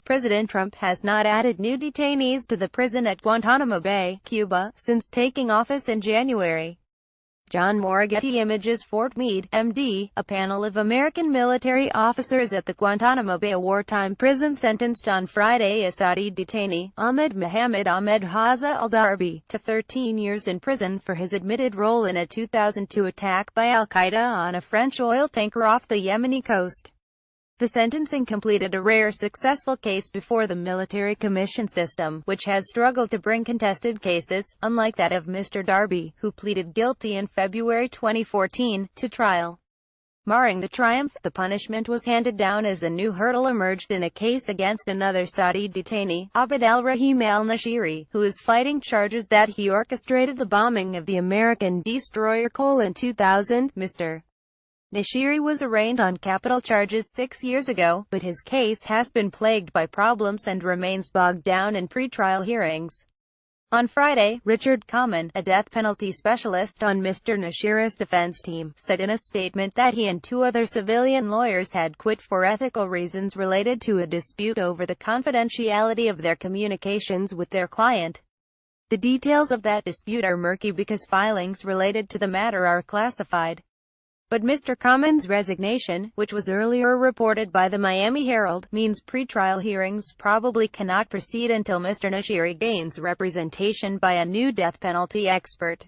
President Trump has not added new detainees to the prison at Guantanamo Bay, Cuba, since taking office in January. John MooreGetty Images FORT MEADE, MD, a panel of American military officers at the Guantanamo Bay wartime prison sentenced on Friday a Saudi detainee, Ahmed Mohammed Ahmed Haza al-Darbi, to 13 years in prison for his admitted role in a 2002 attack by al-Qaeda on a French oil tanker off the Yemeni coast. The sentencing completed a rare successful case before the military commission system, which has struggled to bring contested cases, unlike that of Mr. Darby, who pleaded guilty in February 2014, to trial. Marring the triumph, the punishment was handed down as a new hurdle emerged in a case against another Saudi detainee, Abd al-Rahim al-Nashiri, who is fighting charges that he orchestrated the bombing of the American destroyer Cole in 2000. Mr. Nashiri was arraigned on capital charges 6 years ago, but his case has been plagued by problems and remains bogged down in pretrial hearings. On Friday, Richard Kamen, a death penalty specialist on Mr. Nashiri's defense team, said in a statement that he and 2 other civilian lawyers had quit for ethical reasons related to a dispute over the confidentiality of their communications with their client. The details of that dispute are murky because filings related to the matter are classified. But Mr. Kamen's resignation, which was earlier reported by the Miami Herald, means pretrial hearings probably cannot proceed until Mr. Nashiri gains representation by a new death penalty expert.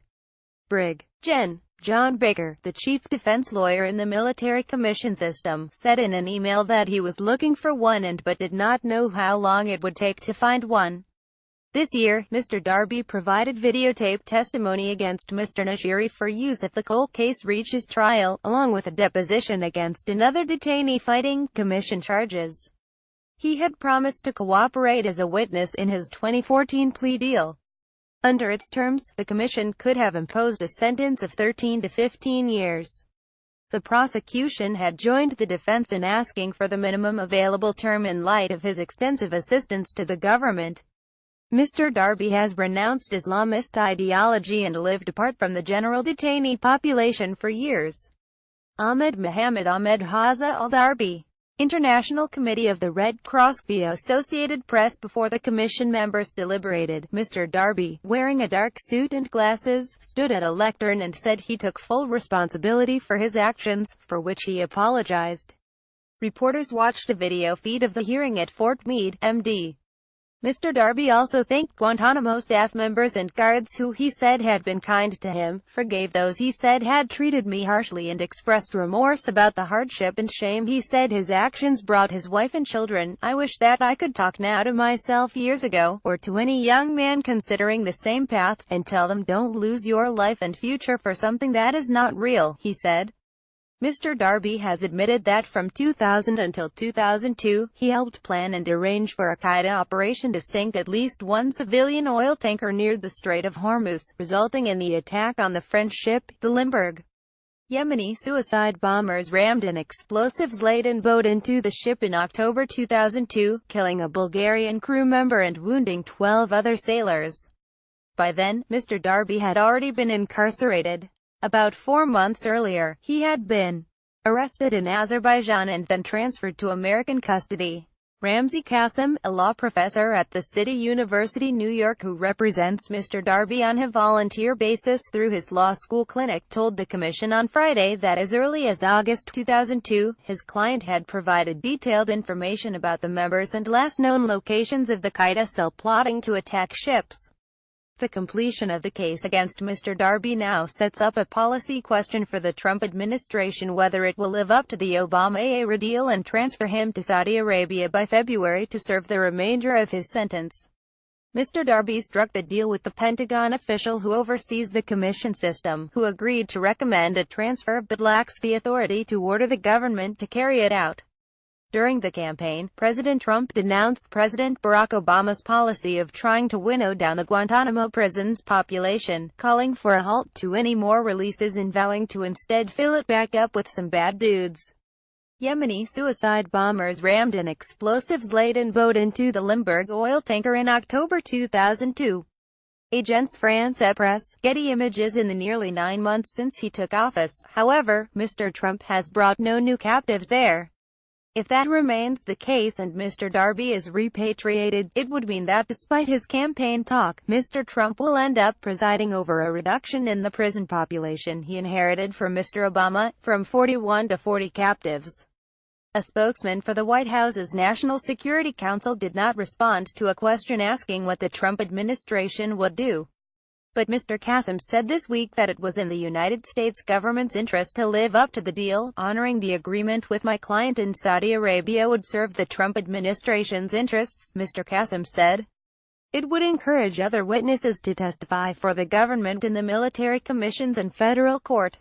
Brig. Gen. John Baker, the chief defense lawyer in the military commission system, said in an email that he was looking for one but did not know how long it would take to find one. This year, Mr. Darby provided videotape testimony against Mr. Nashiri for use if the Cole case reaches trial, along with a deposition against another detainee fighting commission charges. He had promised to cooperate as a witness in his 2014 plea deal. Under its terms, the commission could have imposed a sentence of 13 to 15 years. The prosecution had joined the defense in asking for the minimum available term in light of his extensive assistance to the government. Mr. Darby has renounced Islamist ideology and lived apart from the general detainee population for years. Ahmed Mohammed Ahmed Haza al-Darbi. International Committee of the Red Cross via Associated Press. Before the commission members deliberated, Mr. Darby, wearing a dark suit and glasses, stood at a lectern and said he took full responsibility for his actions, for which he apologized. Reporters watched a video feed of the hearing at Fort Meade, MD. Mr. Darby also thanked Guantanamo staff members and guards who he said had been kind to him, forgave those he said had treated me harshly, and expressed remorse about the hardship and shame he said his actions brought his wife and children. I wish that I could talk now to myself years ago, or to any young man considering the same path, and tell them don't lose your life and future for something that is not real, he said. Mr. Darby has admitted that from 2000 until 2002, he helped plan and arrange for a Qaeda operation to sink at least one civilian oil tanker near the Strait of Hormuz, resulting in the attack on the French ship, the Limburg. Yemeni suicide bombers rammed an explosives-laden boat into the ship in October 2002, killing a Bulgarian crew member and wounding 12 other sailors. By then, Mr. Darby had already been incarcerated. About 4 months earlier, he had been arrested in Azerbaijan and then transferred to American custody. Ramzi Qasim, a law professor at the City University New York who represents Mr. Darby on a volunteer basis through his law school clinic, told the commission on Friday that as early as August 2002, his client had provided detailed information about the members and last known locations of the Qaeda cell plotting to attack ships. The completion of the case against Mr. Darby now sets up a policy question for the Trump administration whether it will live up to the Obama-era deal and transfer him to Saudi Arabia by February to serve the remainder of his sentence. Mr. Darby struck the deal with the Pentagon official who oversees the commission system, who agreed to recommend a transfer but lacks the authority to order the government to carry it out. During the campaign, President Trump denounced President Barack Obama's policy of trying to winnow down the Guantanamo prison's population, calling for a halt to any more releases and vowing to instead fill it back up with some bad dudes. Yemeni suicide bombers rammed an explosives-laden boat into the Limburg oil tanker in October 2002. Agence France-Presse, Getty Images. In the nearly 9 months since he took office, however, Mr. Trump has brought no new captives there. If that remains the case and Mr. Darby is repatriated, it would mean that despite his campaign talk, Mr. Trump will end up presiding over a reduction in the prison population he inherited from Mr. Obama, from 41 to 40 captives. A spokesman for the White House's National Security Council did not respond to a question asking what the Trump administration would do. But Mr. Qasem said this week that it was in the United States government's interest to live up to the deal. Honoring the agreement with my client in Saudi Arabia would serve the Trump administration's interests, Mr. Qasem said. It would encourage other witnesses to testify for the government in the military commissions and federal court.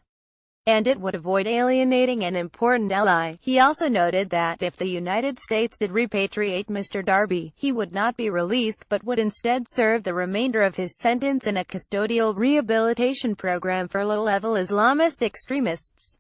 And it would avoid alienating an important ally. He also noted that if the United States did repatriate Mr. Darby, he would not be released but would instead serve the remainder of his sentence in a custodial rehabilitation program for low-level Islamist extremists.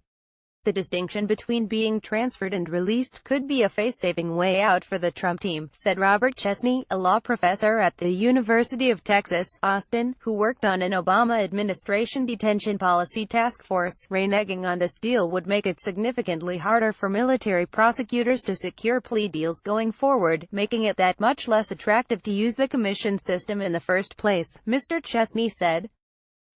The distinction between being transferred and released could be a face-saving way out for the Trump team, said Robert Chesney, a law professor at the University of Texas, Austin, who worked on an Obama administration detention policy task force. Reneging on this deal would make it significantly harder for military prosecutors to secure plea deals going forward, making it that much less attractive to use the commission system in the first place, Mr. Chesney said.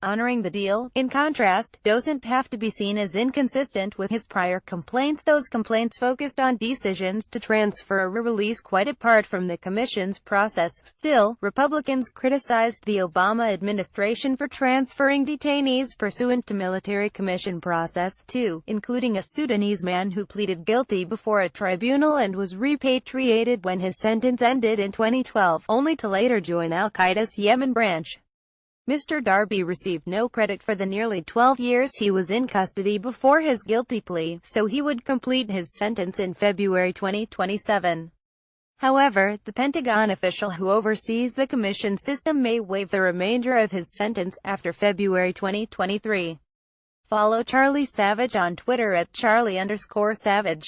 Honoring the deal, in contrast, doesn't have to be seen as inconsistent with his prior complaints. Those complaints focused on decisions to transfer or release quite apart from the commission's process. Still, Republicans criticized the Obama administration for transferring detainees pursuant to military commission process, too, including a Sudanese man who pleaded guilty before a tribunal and was repatriated when his sentence ended in 2012, only to later join al-Qaeda's Yemen branch. Mr. Darby received no credit for the nearly 12 years he was in custody before his guilty plea, so he would complete his sentence in February 2027. However, the Pentagon official who oversees the commission system may waive the remainder of his sentence after February 2023. Follow Charlie Savage on Twitter at Charlie_Savage.